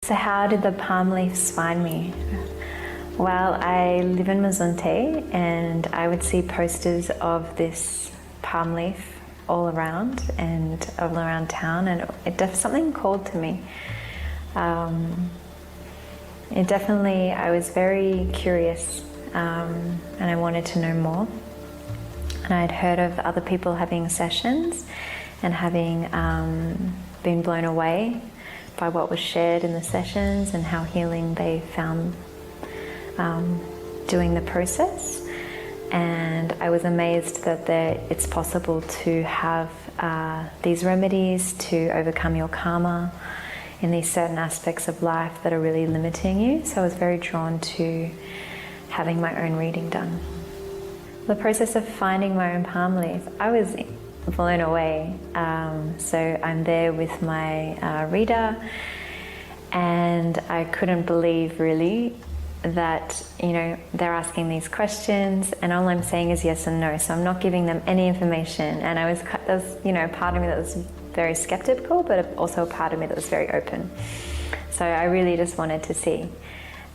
So how did the palm leaves find me? Well, I live in Mazunte and I would see posters of this palm leaf all around and all around town, and something called to me. It definitely, I was very curious and I wanted to know more. And I'd heard of other people having sessions and having been blown away by what was shared in the sessions and how healing they found doing the process. And I was amazed that it's possible to have these remedies to overcome your karma in these certain aspects of life that are really limiting you. So I was very drawn to having my own reading done. The process of finding my own palm leaf, I was blown away. So I'm there with my reader, and I couldn't believe really that, you know, they're asking these questions and all I'm saying is yes and no, so I'm not giving them any information. And there was, you know, part of me that was very skeptical, but also a part of me that was very open. So I really just wanted to see.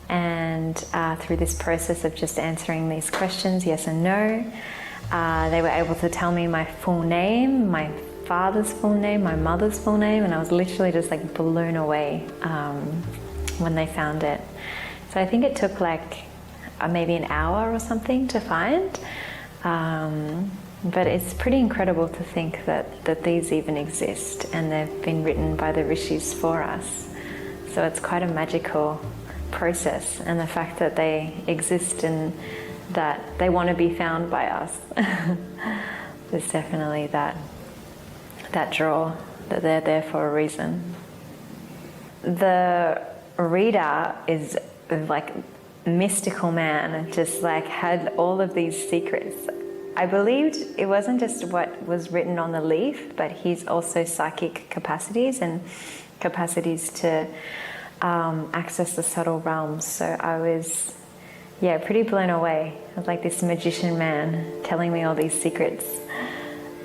And through this process of just answering these questions, yes and no, they were able to tell me my full name, my father's full name, my mother's full name, and I was literally just like blown away when they found it. So I think it took like maybe an hour or something to find, but it's pretty incredible to think that these even exist and they've been written by the rishis for us. So it's quite a magical process, and the fact that they exist and that they want to be found by us. There's definitely that draw, that they're there for a reason. The reader is like mystical man, just like had all of these secrets. I believed it wasn't just what was written on the leaf, but he's also psychic capacities and capacities to access the subtle realms. So I was, pretty blown away. I was like this magician man telling me all these secrets.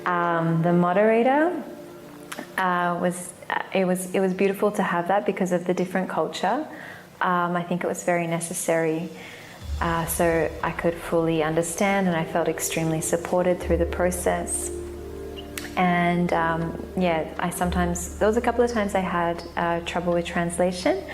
The moderator was beautiful to have that because of the different culture. I think it was very necessary so I could fully understand, and I felt extremely supported through the process. And there was a couple of times I had trouble with translation,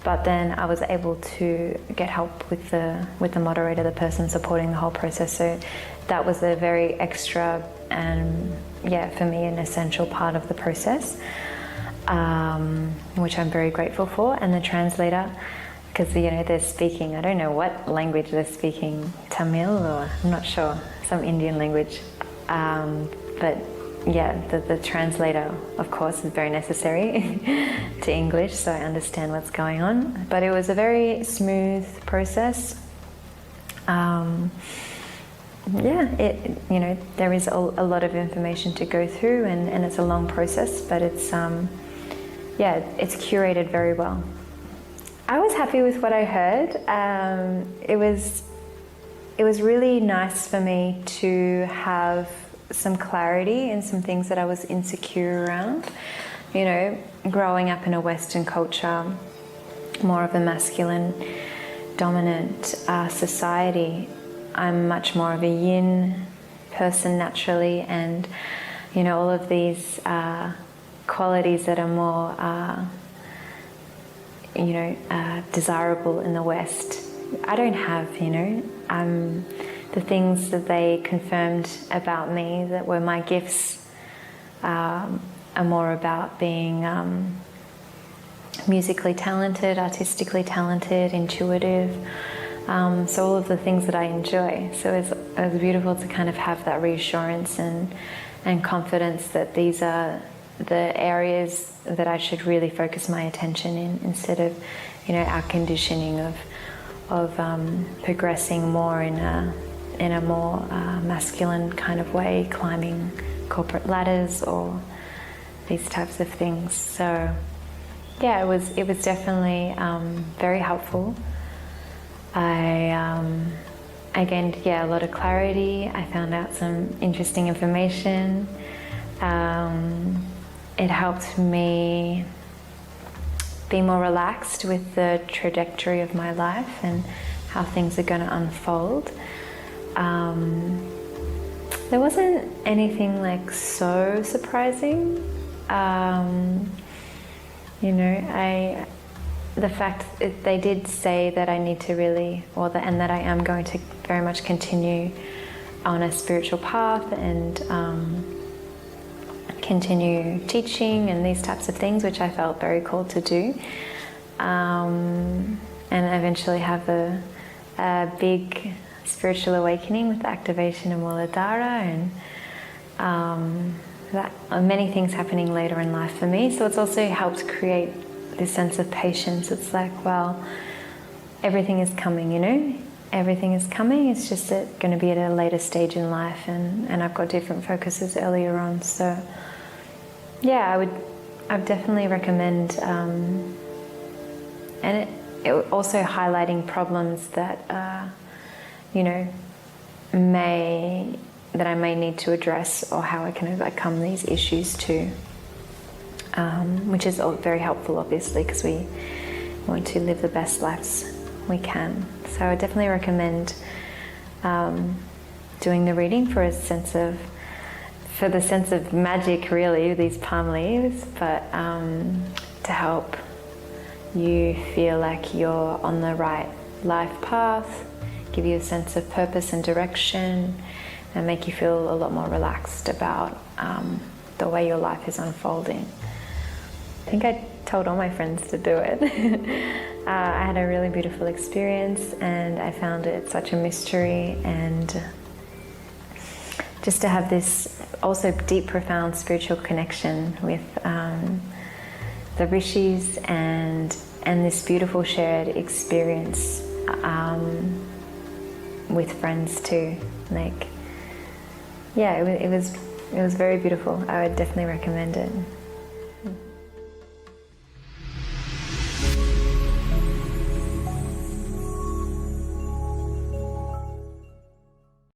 but then I was able to get help with the moderator, the person supporting the whole process. So that was a very extra and for me an essential part of the process, which I'm very grateful for. And the translator, because they're speaking, I don't know what language they're speaking, Tamil or I'm not sure, some Indian language, but the translator, of course, is very necessary to English, so I understand what's going on. But it was a very smooth process. There is a lot of information to go through, and it's a long process, but it's curated very well. I was happy with what I heard. It was really nice for me to have some clarity in some things that I was insecure around. Growing up in a Western culture, more of a masculine dominant society, I'm much more of a yin person naturally, and all of these qualities that are more desirable in the West, I don't have. The things that they confirmed about me that were my gifts are more about being musically talented, artistically talented, intuitive. So all of the things that I enjoy. So it was beautiful to kind of have that reassurance and confidence that these are the areas that I should really focus my attention in, instead of our conditioning of progressing more in a more masculine kind of way, climbing corporate ladders or these types of things. So it was definitely very helpful. I gained a lot of clarity. I found out some interesting information. It helped me be more relaxed with the trajectory of my life and how things are going to unfold. There wasn't anything like so surprising. You know, the fact that they did say that I need to really, and that I am going to very much continue on a spiritual path and continue teaching and these types of things, which I felt very called to do, and eventually have a big spiritual awakening with the activation of Muladhara, and that many things happening later in life for me. So it's also helped create this sense of patience. It's like, well, everything is coming, you know, everything is coming. It's just going to be at a later stage in life, and I've got different focuses earlier on. So yeah, I would definitely recommend, and it also highlighting problems that you know, that I may need to address, or how I can overcome these issues too, which is very helpful, obviously, because we want to live the best lives we can. So I definitely recommend doing the reading for the sense of magic, really, these palm leaves, but to help you feel like you're on the right life path, give you a sense of purpose and direction, and make you feel a lot more relaxed about the way your life is unfolding. I think I told all my friends to do it. I had a really beautiful experience, and I found it such a mystery, and just to have this also deep, profound spiritual connection with the rishis and this beautiful shared experience with friends too. Like, yeah, it was very beautiful. I would definitely recommend it.